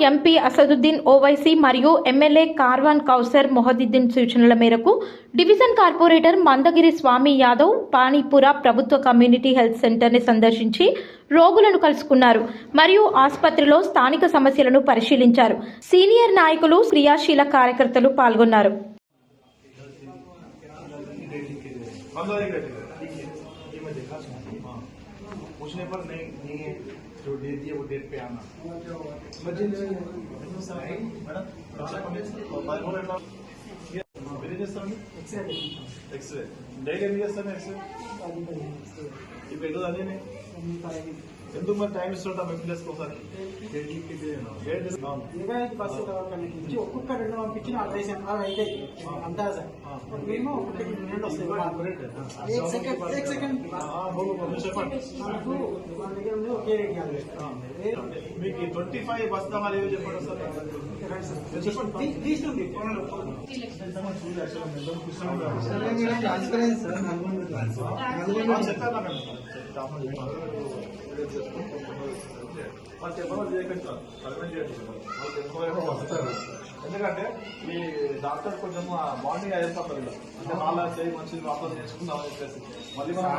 MP Asaduddin Owaisi మరియు MLA Karwan Kausar మొహదుద్దీన్ సూచనల మేరకు డివిజన్ కార్పొరేటర్ మందగిరి స్వామి యాదవ్ పానీపుర ప్రభుత్వ కమ్యూనిటీ హెల్త్ సెంటర్ని సందర్శించి రోగులను కలుసుకున్నారు మరియు ఆసుపత్రిలో స్థానిక సమస్యలను పరిశీలించారు. సీనియర్ నాయకులు, క్రియాశీల కార్యకర్తలు పాల్గొన్నారు. पूछने पर नहीं है जो डेट दिया वो डेट पे आना एक्सरे డైలీ ఎన్ని చేస్తాను ఎక్స్రే ఇప్పుడు ఎటు అదే ఎందుకు మరి టైం ఇస్తుంటాం ఎంపీఎస్కి ఒకసారి ఒక్కొక్క రెండు పంపించిన 60 అయితే అంతా సార్ మేము ఒకే రేట్ మీకు 25 బస్తా మరి ఏదో చెప్పండి సార్ చెప్పండి తీసుకుంది ఎందుకంటే ఈ డాక్టర్ కొంచెం బాండింగ్ అయిపోతారు ఇలా అంటే వాళ్ళ చేయి మంచిది వాపస్ చేసుకుందామని చెప్పేసి మళ్ళీ మనం